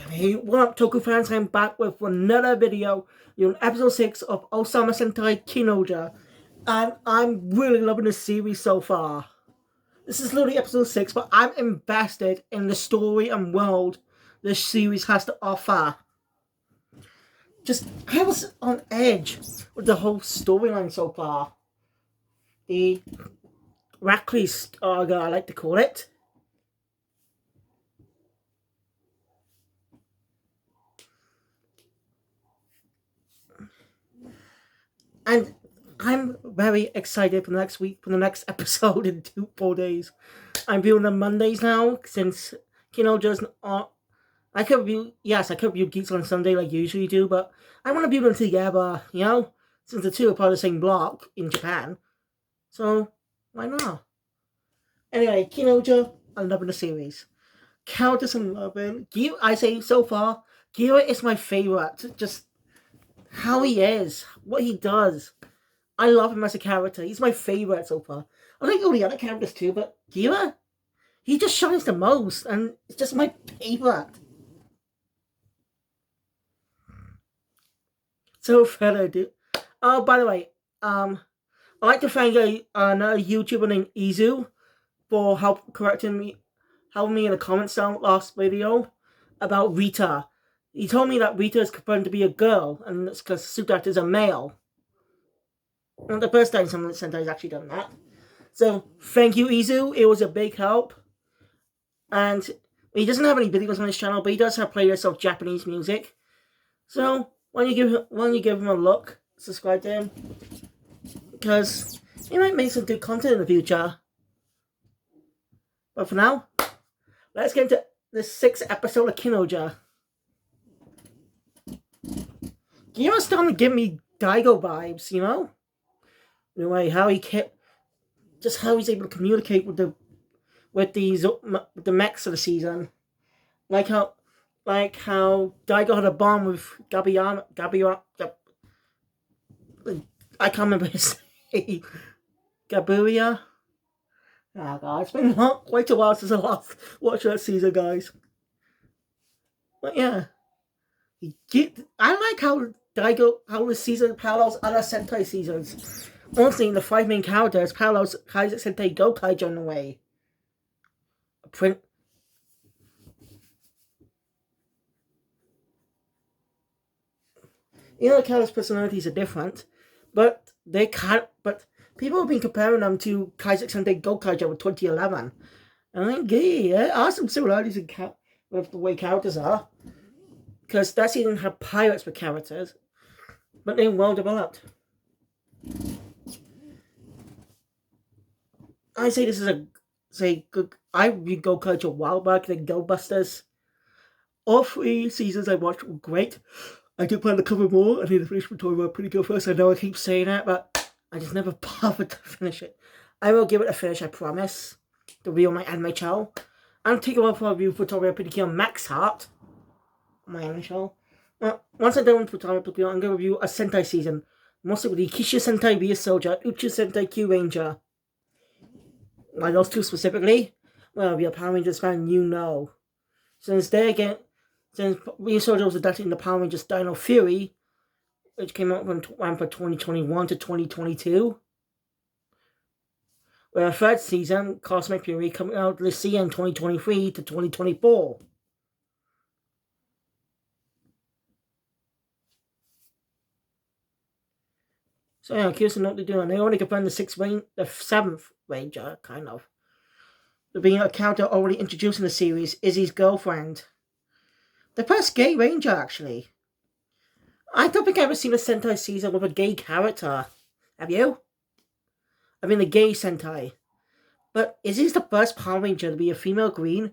Hey, what up, Toku fans? I'm back with another video on episode 6 of Ohsama Sentai King-Ohger. And I'm really loving this series so far. This is literally episode 6, but I'm invested in the story and world this series has to offer. I was on edge with the whole storyline so far. The Rackley saga, I like to call it. And I'm very excited for the next week, for the next episode in 4 days. I'm viewing them Mondays now, since King-Ohger's I could review Geeks on Sunday like you usually do, but I want to view them together, since the two are part of the same block in Japan. So, why not? Anyway, King-Ohger, I'm loving the series. Characters I'm loving. I say so far, Gira is my favorite. Just how he is, what he does. I love him as a character. He's my favorite so far. I like all the other characters too, but Gira, he just shines the most, and it's just my favorite. So further ado. Oh, by the way, I'd like to thank another YouTuber named Izu for helping me in the comments down last video about Rita. He told me that Rita is confirmed to be a girl, and it's because Sudat is a male. Not the first time someone at Sentai has actually done that. So, thank you, Izu. It was a big help. And he doesn't have any videos on his channel, but he does have playlists of Japanese music. So, when you give him a look, subscribe to him. Because he might make some good content in the future. But for now, let's get into the 6th episode of King-Ohger. Gira's starting to give me Daigo vibes, The way how he kept, just how he's able to communicate with the mechs of the season, like how Daigo had a bond with Gabiana. I can't remember his name. Gaburia. Oh god, it's been quite a while since I last watched that season, guys. But yeah, I like how the season parallels other Sentai seasons. Honestly, the 5 main characters parallels Kaiser Sentai Gokaiger in a way. The characters' personalities are different, but people have been comparing them to Kaiser Sentai Gokaiger with 2011. And I think, there are some similarities with the way characters are. Because that season had pirates for characters, but they're well developed. I say this is good. I read Gokaiger a while back, then Go Busters. All 3 seasons I watched were great. I do plan to cover more. I need to finish my tutorial pretty good first. I know I keep saying that, but I just never bothered to finish it. I will give it a finish, I promise. To review on my anime channel. I'm taking one for a review for tutorial pretty key on Max Heart. On my anime channel. Once I'm done with tutorial, I'm going to review a Sentai season. Mostly with the Kishu Sentai Via Soldier, Uchu Sentai Q Ranger. Why those 2 specifically? Well, if you're a Power Rangers fan, you know. Since Via Soldier was adapted in the Power Rangers Dino Fury, which came out from 2021 to 2022. Where a 3rd season, Cosmic Fury, coming out this year in 2023 to 2024. So yeah, I'm curious to know what they're doing. They already confirmed the 7th Ranger, kind of. There being a character already introduced in the series, Izzy's girlfriend. The first gay Ranger, actually. I don't think I've ever seen a Sentai season with a gay character. Have you? I mean, a gay Sentai. But Izzy's the first Power Ranger to be a female green.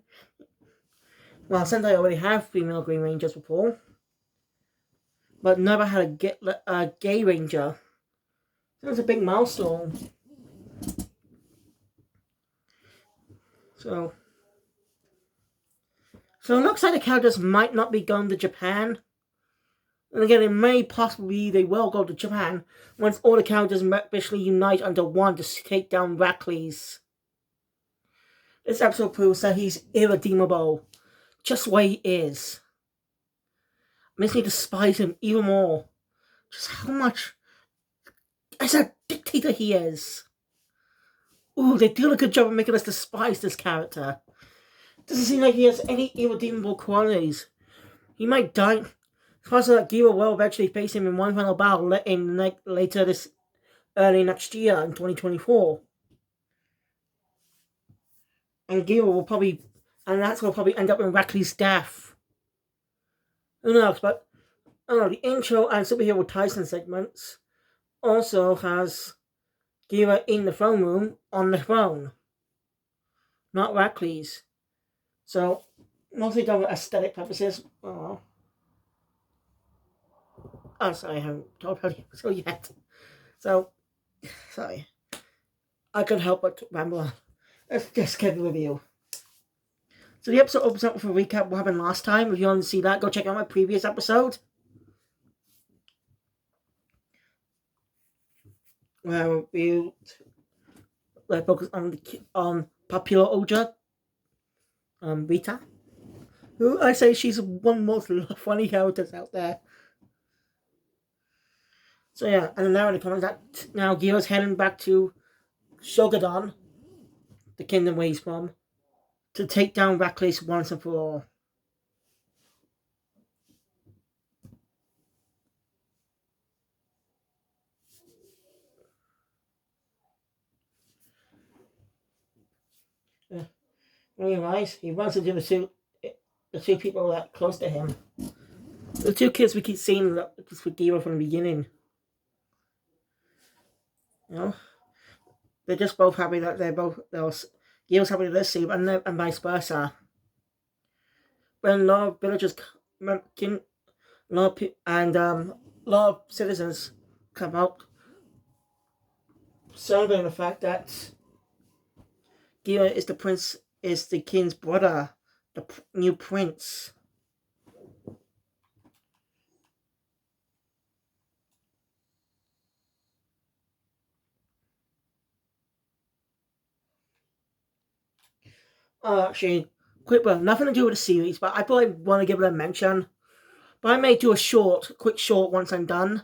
Well, Sentai already have female Green Rangers before. But never had a gay Ranger. That was a big milestone. So it looks like the characters might not be going to Japan. And again, it may possibly they will go to Japan once all the characters officially unite under one to take down Rackley's. This episode proves that he's irredeemable. just the way he is. Makes me despise him even more. Just how much as a dictator he is. Ooh, they do a good job of making us despise this character. Doesn't seem like he has any irredeemable qualities. He might die. As far as that Gira will eventually face him in one final battle later this early next year in 2024. And Gira will probably, and that's will probably end up in Rackley's death. Who knows? But I don't know. The intro and superhero Tyson segments also has Gira in the throne room on the throne, not Rackley's. So mostly done with aesthetic purposes. Oh, sorry, I haven't talked about the episode yet. So, sorry. I couldn't help but ramble on. Let's just get the review. So the episode opens up with a recap of what happened last time. If you want to see that, go check out my previous episode. Where we focus on popular Ohsama, Rita. Who I say she's one of the most funny characters out there. So yeah, and now it comes that now Gira's heading back to Shogadon, the kingdom where he's from, to take down Rackless once and for all. When he arrives, he runs into the two people that are close to him. The two kids we keep seeing just with Gira from the beginning. You know? They're just both happy that Gira's happy to this scene and vice versa. When a lot of villagers and a lot of citizens come out celebrating the fact that Gira is the king's brother, the new prince. Actually, nothing to do with the series, but I probably want to give it a mention. But I may do a quick short once I'm done.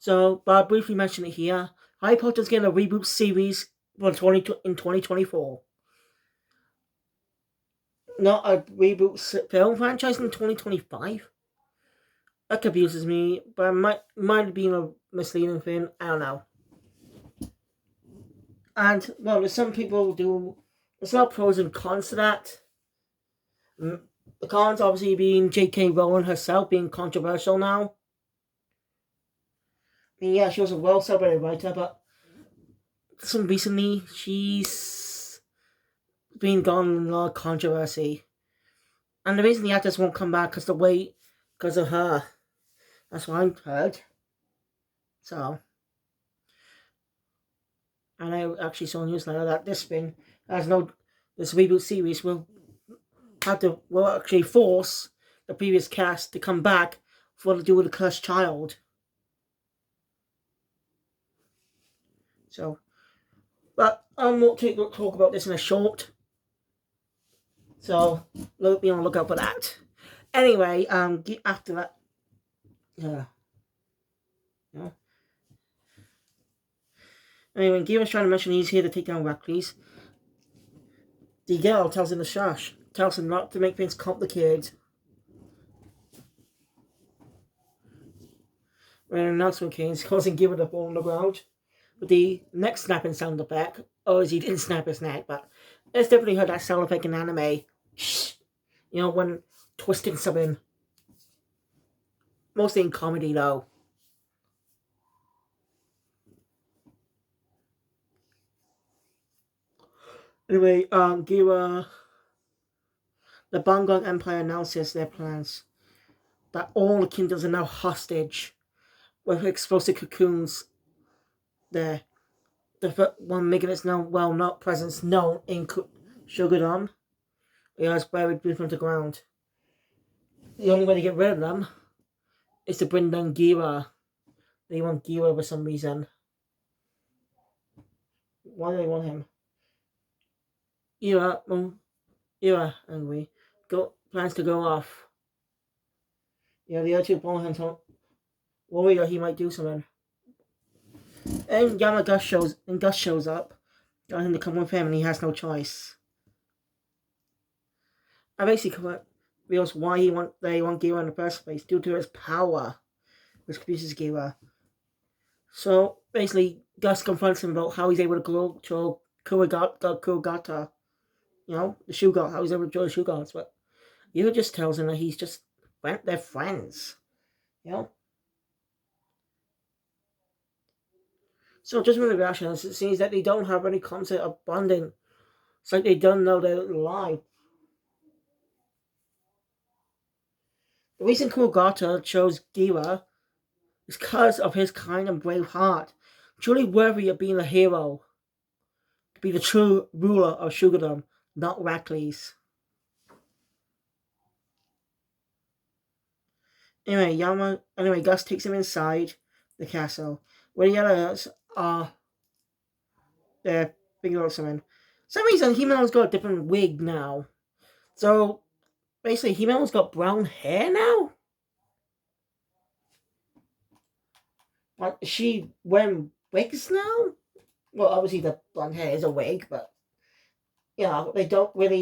So, but I'll briefly mention it here. Harry Potter's getting a reboot series in 2024. Not a reboot film franchise in 2025. That confuses me, but it might have been a misleading thing. I don't know. And, well, there's a lot of pros and cons to that. The cons obviously being J.K. Rowling herself being controversial now. I mean, yeah, she was a well-celebrated writer, but recently she's been gone in a lot of controversy. And the reason the actors won't come back because of her. That's what I've heard. So, and I actually saw a newsletter that this reboot series will actually force the previous cast to come back for to do with the cursed child. So, but I'm not going to talk about this in a short. So, be on the lookout for that. Anyway, after that, yeah. Anyway, when Gira's trying to mention he's here to take down Rackley's, the girl tells him to shush. Tells him not to make things complicated. When an announcement came, causing Gira to fall on the ground. With the neck snapping sound effect, or as he didn't snap his neck, but it's definitely heard that sound effect in anime. You know, when twisting something. Mostly in comedy, though. Anyway, Gira, the Bangong Empire announces their plans that all the kingdoms are now hostage with explosive cocoons there. The one making its presence known in Shogadon. It has buried beneath the ground. The only way to get rid of them is to bring down Gira. They want Gira for some reason. Why do they want him? Ira, angry, plans to go off. The other two Paul Hunter worry that he might do something. And Gus shows up, telling him to come with him, and he has no choice. I basically realize why they want Gira in the first place, due to his power, which produces Gira. So basically, Gus confronts him about how he's able to control Kurogata, the shoe god, how he's able to control the shoe gods, but Gira just tells him that they're friends, you know. So just with the reaction, it seems that they don't have any concept of bonding. It's like they don't know they're alive. The reason Kurogata chose Gira is because of his kind and brave heart, truly worthy of being a hero, to be the true ruler of Sugardom, not Rackley's. Anyway, Gus takes him inside the castle, where the others are there figuring out something. For some reason, He-Man's got a different wig now. So, basically, He-Man's got brown hair now? Like, is she wearing wigs now? Well, obviously the blonde hair is a wig, but, they don't really,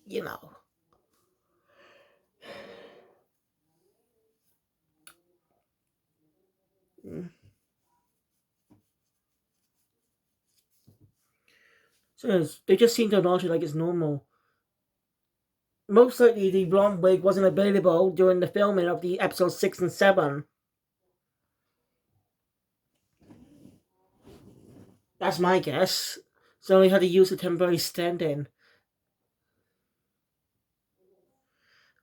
you know. So they just seem to acknowledge it like it's normal. Most likely the blonde wig wasn't available during the filming of the episodes 6 and 7. That's my guess. So they had to use a temporary stand-in.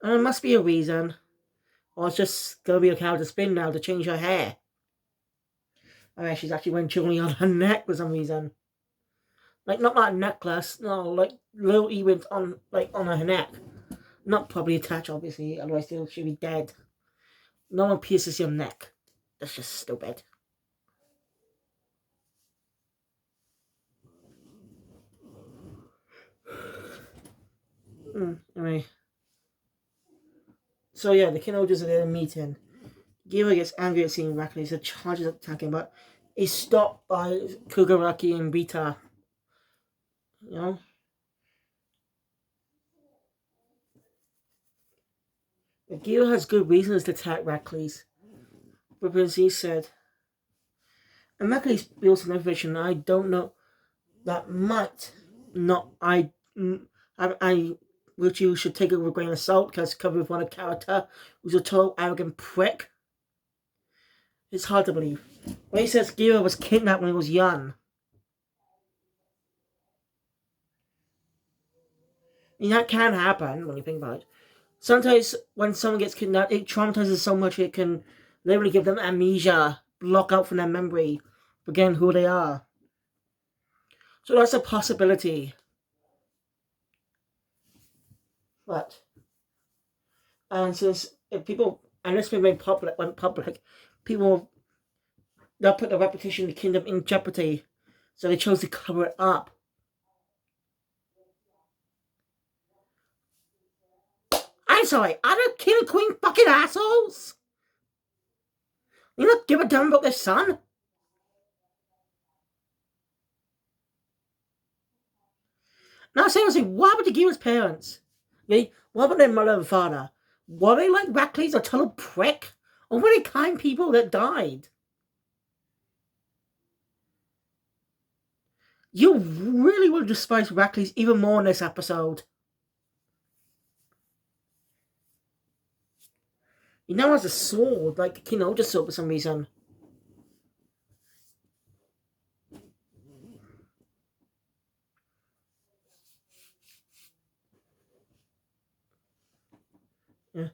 And there must be a reason. Or it's just gonna be a character spin now to change her hair. Alright, she's actually wearing jewelry on her neck for some reason. Like, not like a necklace, no, like little earrings on her neck. Not properly attached, obviously, otherwise she'll be dead. No one pierces your neck. That's just stupid. Anyway. So yeah, the King-Ohgers are there meeting. Gira gets angry at seeing Rackley, so charges up attacking, but is stopped by Kugaraki and Beta. Gira has good reasons to attack Rackley's. But as he said, and Rackley's feels some information I don't know that might not which you should take it with a grain of salt because covered with one character who's a total arrogant prick. It's hard to believe. When he says Gira was kidnapped when he was young. I mean, that can happen when you think about it. Sometimes when someone gets kidnapped, it traumatizes so much it can literally give them amnesia, block out from their memory, forgetting who they are. So that's a possibility. But, and since if people, and this went public, people, they'll put the reputation of the kingdom in jeopardy. So they chose to cover it up. I'm sorry, are the king and queen fucking assholes? You not give a damn about their son? Now seriously, what happened to Gira's parents? Okay? What about their mother and father? Were they like Rackley's a total prick? Or were they kind people that died? You really will despise Rackley's even more in this episode. He now has a sword, like King-Ohger sword for some reason. Yeah.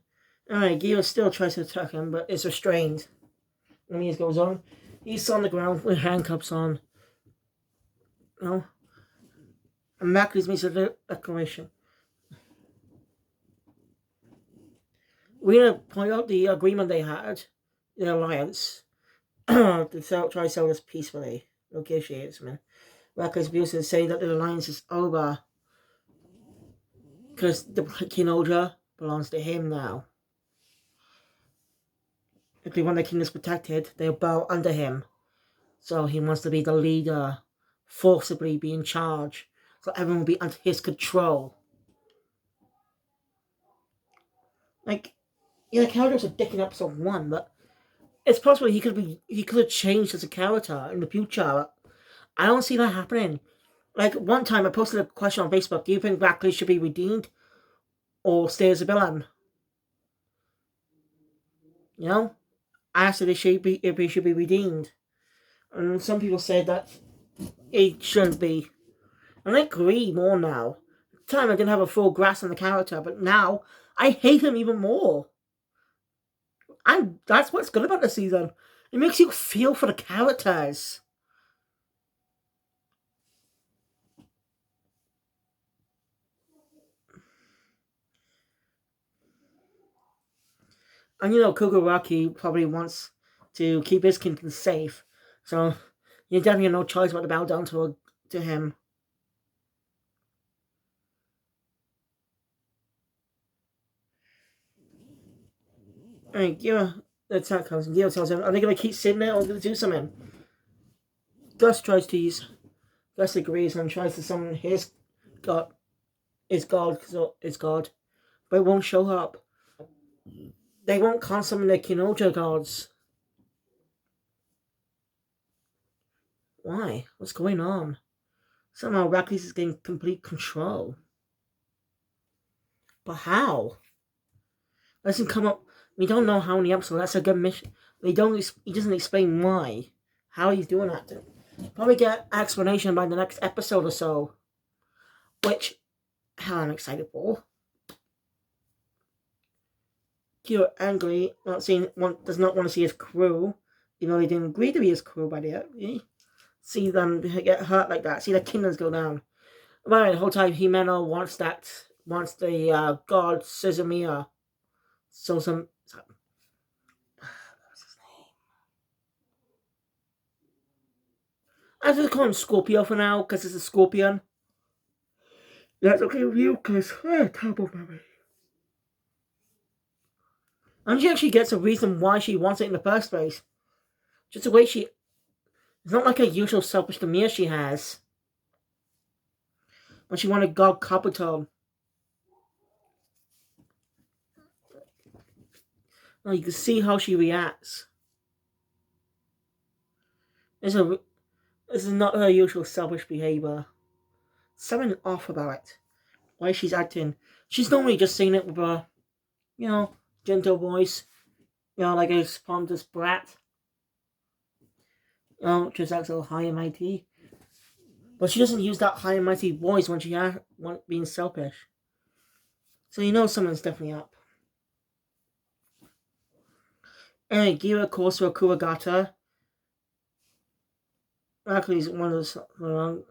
Alright, Gira still tries to attack him, but is restrained. And he goes on. He's on the ground with handcuffs on. And Rackley's makes a declaration. We're going to point out the agreement they had, the alliance, to try to sell this peacefully. negotiators, man. Reckless abusers say that the alliance is over because the King-Ohger belongs to him now. If they want their kingdoms protected, they'll bow under him. So he wants to be the leader, forcibly be in charge, so everyone will be under his control. Like, yeah, the character was a dick in episode 1, but it's possible he could have changed as a character in the future. I don't see that happening. Like, one time I posted a question on Facebook, do you think Rackley should be redeemed or stay as a villain? You know? I asked if he should be redeemed. And some people said that he shouldn't be. And I agree more now. At the time I didn't have a full grasp on the character, but now I hate him even more. And that's what's good about the season. It makes you feel for the characters. And you know, Koguraki probably wants to keep his kingdom safe. So you definitely have no choice but to bow down to him. And Gira, the attack comes, and Gira tells him, are they going to keep sitting there or going to do something? Gus tries to use. Gus agrees and tries to summon his god. His god, but it won't show up. They won't can't summon their King-Ohger gods. Why? What's going on? Somehow Rackless is getting complete control. But how? Doesn't come up. We don't know how many episodes. That's a good mission. He doesn't explain why. How he's doing that. Probably get an explanation by the next episode or so. Which, hell, I'm excited for. Kira angry, does not want to see his crew, even though he didn't agree to be his crew by the way. See them get hurt like that. See their kingdoms go down. Right, the whole time Himeno wants the god Suzumiya. What's his name? I just call him Scorpio for now because it's a scorpion. That's okay with you because terrible memory. And she actually gets a reason why she wants it in the first place. Just the way it's not like a usual selfish demeanor she has. When she wanted God Kabuto. Well, you can see how she reacts. This is not her usual selfish behavior. Something off about it. Why she's acting. She's normally just saying it with a, gentle voice. Like a spontaneous brat. Just acts a little high and mighty. But she doesn't use that high and mighty voice when she being selfish. So someone's definitely up. And Gira calls for Kuragata. Actually, he's one of the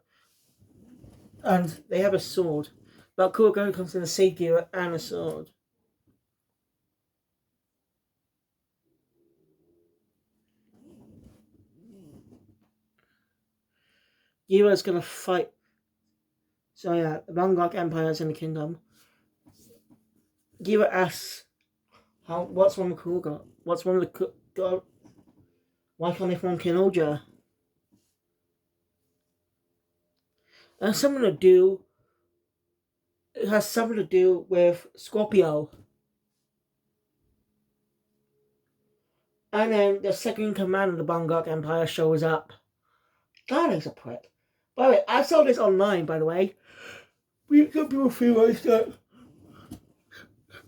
and they have a sword. But Kuragata comes in to save Gira and a sword. Gira's gonna fight. So yeah, the Bangkok Empire is in the kingdom. Gira asks, what's wrong with Kuragata? What's wrong with the why can't they form King-Ohger? It has something to do with Scorpio. And then the second in command of the Bangkok Empire shows up. God, he's a prick. By the way, I saw this online, by the way. Some people theorize that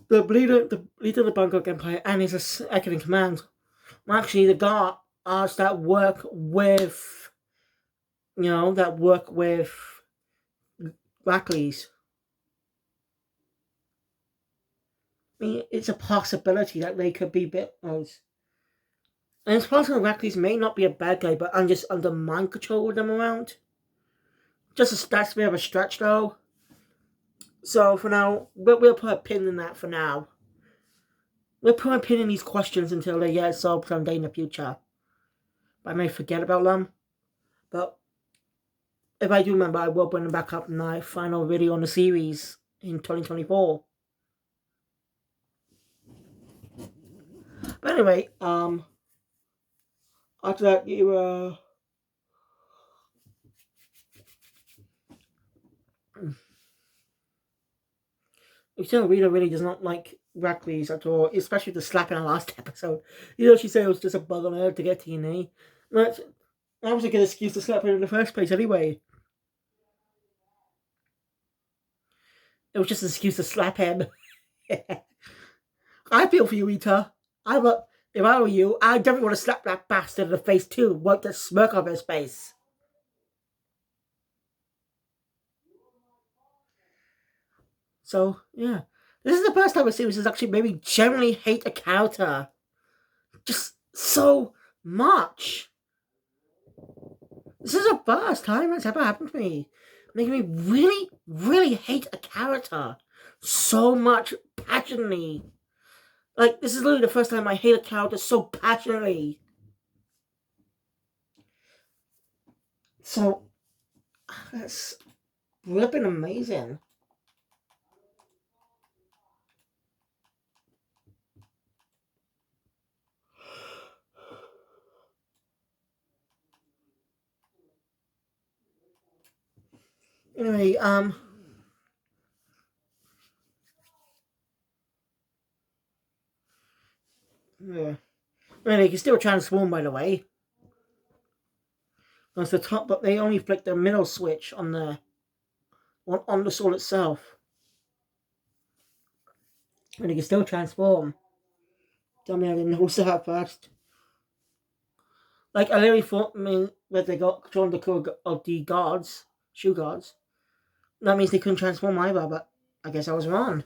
the leader of the Bangkok Empire and his second in command were actually the guards that work with, Rackless. I mean, it's a possibility that they could be bitmos. And it's possible Rackless may not be a bad guy, but I'm just under mind control with them around. That's a bit of a stretch, though. So for now, we'll put a pin in that for now. We'll put a pin in these questions until they get solved someday in the future. But I may forget about them. But if I do remember, I will bring them back up in my final video on the series in 2024. But anyway, after that, Rita really does not like Rackley's at all, especially the slap in the last episode. She said it was just a bug on her to get TNA. That was a good excuse to slap her in the first place anyway. It was just an excuse to slap him. I feel for you, Rita. If I were you, I definitely want to slap that bastard in the face too. Wipe the smirk off his face. So, yeah. This is the first time a series has actually made me genuinely hate a character. Just so much. This is the first time it's ever happened to me. Making me really, really hate a character. So much passionately. Like, this is literally the first time I hate a character so passionately. So, that's flipping amazing. Anyway, yeah. They can still transform, by the way. That's the top, but they only flick the middle switch on the soul itself. And they can still transform. Tell me I didn't notice that at first. Like, I literally thought, that they got control of the core of the guards, shoe guards. That means they couldn't transform either, but I guess I was wrong.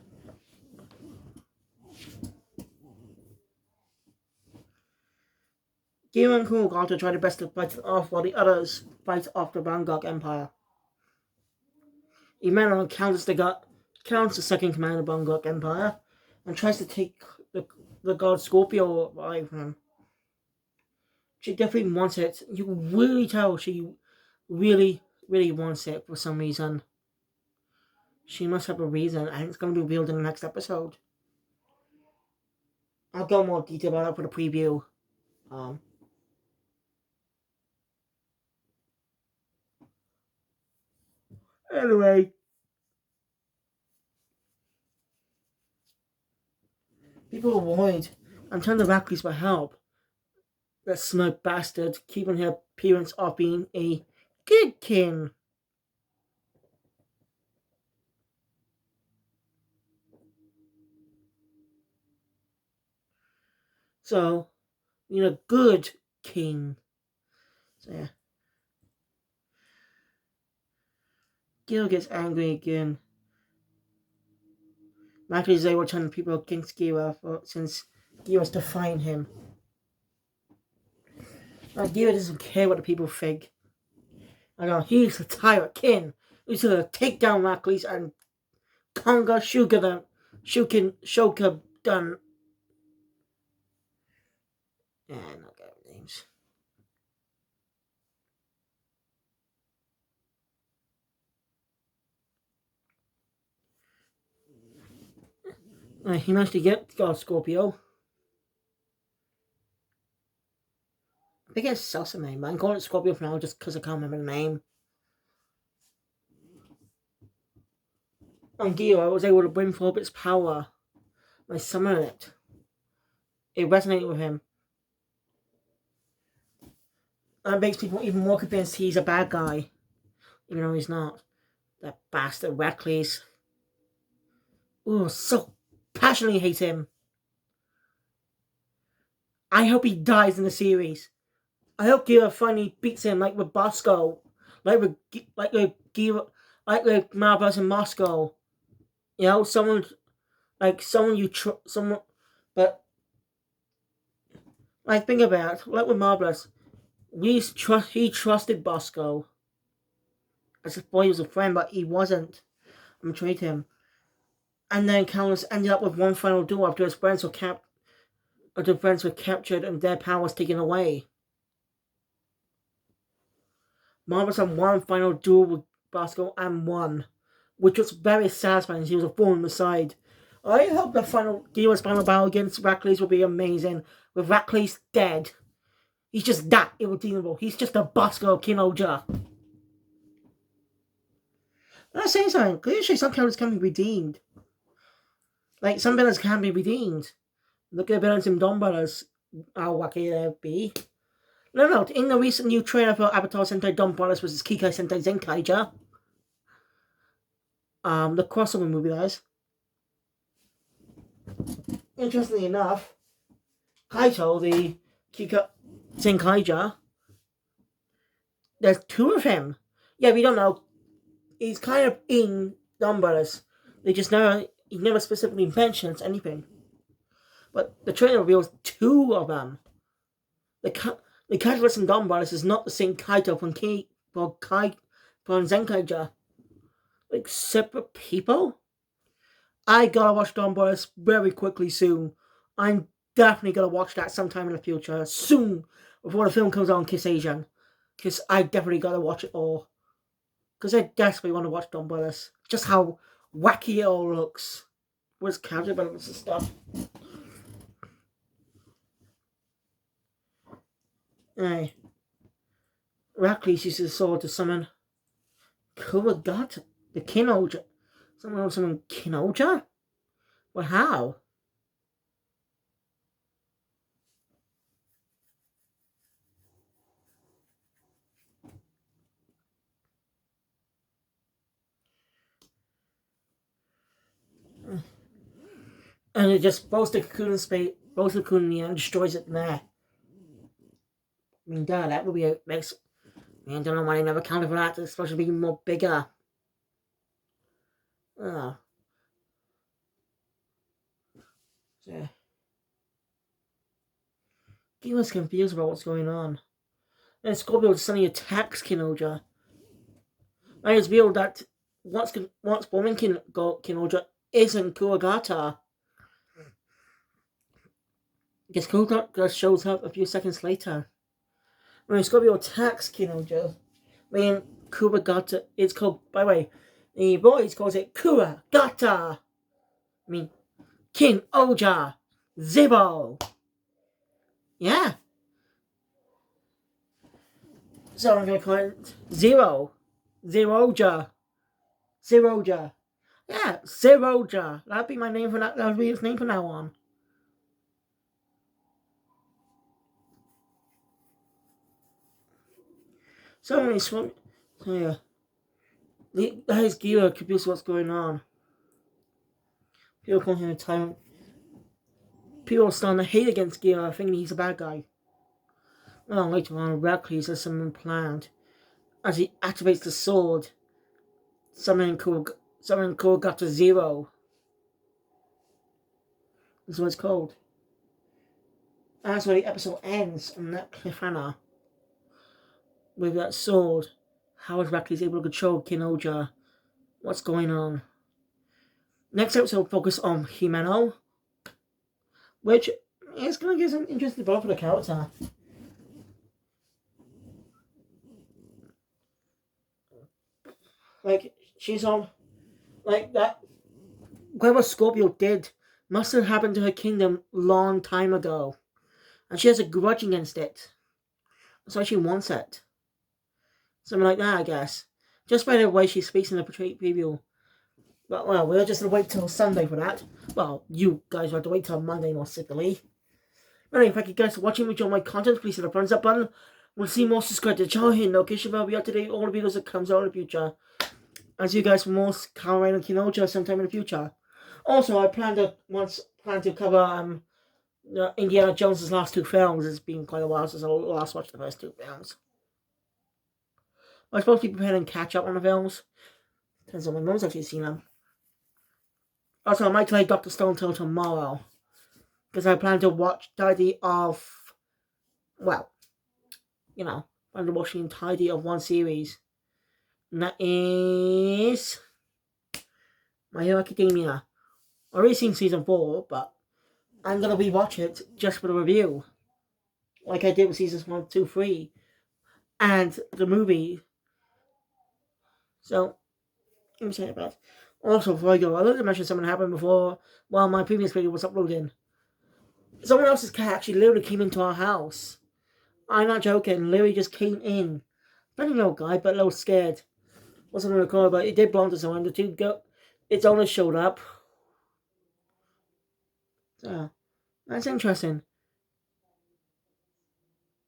Giro and King-Ohger try their best to fight it off while the others fight off the Bangkok Empire. Emmanuel counters the second command of the Bangkok Empire and tries to take the god Scorpio away from him. She definitely wants it. You can really tell she really, really wants it for some reason. She must have a reason, and it's going to be revealed in the next episode. I'll go more detail about that for the preview. Anyway. People are worried. I'm telling the Rackley's for help. That smug bastard keeping her appearance of being a good king. So, good king. So, yeah. Gil gets angry again. Naturally, they were telling people against Gira since Gira's defying him. Now, Gira doesn't care what the people think. He's the tyrant king. He's gonna take down Rackley's and Conga Sugar them. Shoka done. Yeah, not got names. He managed to get God Scorpio. I think it's Sesame, but I'm calling it Scorpio for now just because I can't remember the name. And Gira was able to bring forth its power by summoning it. It resonated with him. That makes people even more convinced he's a bad guy, even though he's not. That bastard Rackley's. Ooh, so passionately hate him. I hope he dies in the series. I hope Gira finally beats him like with Bosco, like with Gira, like with Marbles and Moscow. Someone you trust, someone, but like think about it, like with Marbles, he trusted Bosco as if he was a friend, but he wasn't. I betrayed him, and then Callus ended up with one final duel after his friends were captured and their powers taken away. Marvel's had one final duel with Basco and won, which was very satisfying. He was a thorn in the side. I hope the Gear's final battle against Rackley's will be amazing. With Rackley's dead, he's just that irredeemable. He's just a Basco of King-Ohger. I'm saying something. Clearly, some characters can be redeemed. Like, some villains can be redeemed. Look at the villains in Don Brothers. How wacky they'd be. No, in the recent new trailer for Avatar Sentai Don Brothers vs. Kikai Sentai Zenkaiger, the crossover movie, guys. Interestingly enough, Kaito, the Kikai Zenkaiger, there's two of him. Yeah, we don't know. He's kind of in Don Brothers. He never specifically mentions anything. But the trailer reveals two of them. The Kaito from Don Brothers is not the same Kaito from Zenkaiger. Like, separate people? I gotta watch Don Brothers very quickly soon. I'm definitely gonna watch that sometime in the future. Soon, before the film comes out on Kiss Asian. Because I definitely gotta watch it all. Because I desperately want to watch Don Brothers. Just how wacky it all looks. With character developments and stuff. Hey. Rackley's uses his sword to summon Kuragata, the King-Ohger. Someone else summon King-Ohger? Well, how? And it just blows the cocoon in space, blows the cocoon in the air and destroys it in there. I mean, that would be a makes. I don't know why they never counted for that. It's supposed to be more bigger. Oh. So. He was confused about what's going on. And Scorpio suddenly attacks King-Ohger. I just revealed that what's forming King-Ohger isn't Kuragata. Because Kuragata shows up a few seconds later. When Scorpio attacks King-Ohger, when Kuragata, it's called, by the way, the boys calls it Kuragata. I mean, King-Ohger Zero. Yeah. So I'm going to call it Zeroja. Yeah, Zeroja. That'd be my name for that. That'd be his name from now on. So many swim. So yeah. The guy's gear confused what's going on. People call him a tyrant. People are starting to hate against Gira, thinking he's a bad guy. Well, later on, Radcliffe has something planned. As he activates the sword, summoning Kuragata Zero. That's what it's called. And that's where the episode ends on that cliffhanger. With that sword. How is Radcliffe able to control King-Ohger? What's going on? Next episode will focus on Himeno, which is going to give some interesting development for the character. Like, she's on, like, that, whatever Scorpio did must have happened to her kingdom long time ago. And she has a grudge against it. That's why she wants it. Something like that, I guess. Just by the way she speaks in the preview. But, well, we'll just wait till Sunday for that. Well, you guys will have to wait till Monday, most simply. Anyway, thank you guys for watching. If you enjoy my content, please hit the thumbs up button. We'll see more, subscribe to the channel, hit the notification bell. We up to date all the videos that comes out in the future. I'll see you guys for more Kamen and King-Ohger sometime in the future. Also, I plan to cover Indiana Jones' last two films. It's been quite a while since I last watched the first two films. I'm supposed to be prepared and catch up on the films. Depends on my mom's actually seen them. Also, I might play Dr. Stone till tomorrow. Because I plan to watch tidy of, well, you know, I plan to watch the entirety of one series. And that is My Hero Academia. I've already seen season 4, but I'm going to rewatch it just for the review. Like I did with seasons 1, 2, 3. And the movie So, let me say about. Also, before I go, I'd like to mention something happened before while my previous video was uploading. Someone else's cat actually literally came into our house. I'm not joking, literally just came in. Not a little guy, but a little scared. Wasn't gonna call, but it did belong to someone. The two its owner showed up. So, that's interesting.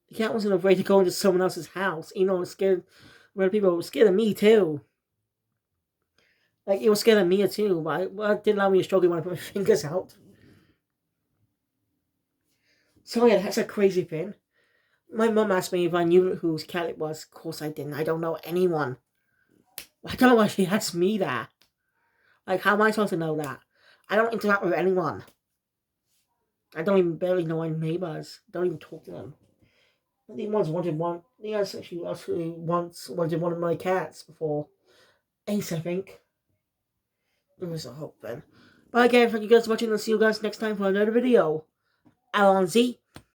The cat wasn't afraid to go into someone else's house. You know, it was scared. When people were scared of me too. Like, it was scared of me too, but it didn't allow me to struggle when I put my fingers out. So yeah, that's a crazy thing. My mum asked me if I knew whose cat it was. Of course I didn't. I don't know anyone. I don't know why she asked me that. Like, how am I supposed to know that? I don't interact with anyone. I don't even barely know my neighbors. Don't even talk to them. But the ones wanted one. The guys actually once wanted one of my cats before. Ace, I think. It was a hope then. But again, thank you guys for watching. I'll see you guys next time for another video. Allons-y.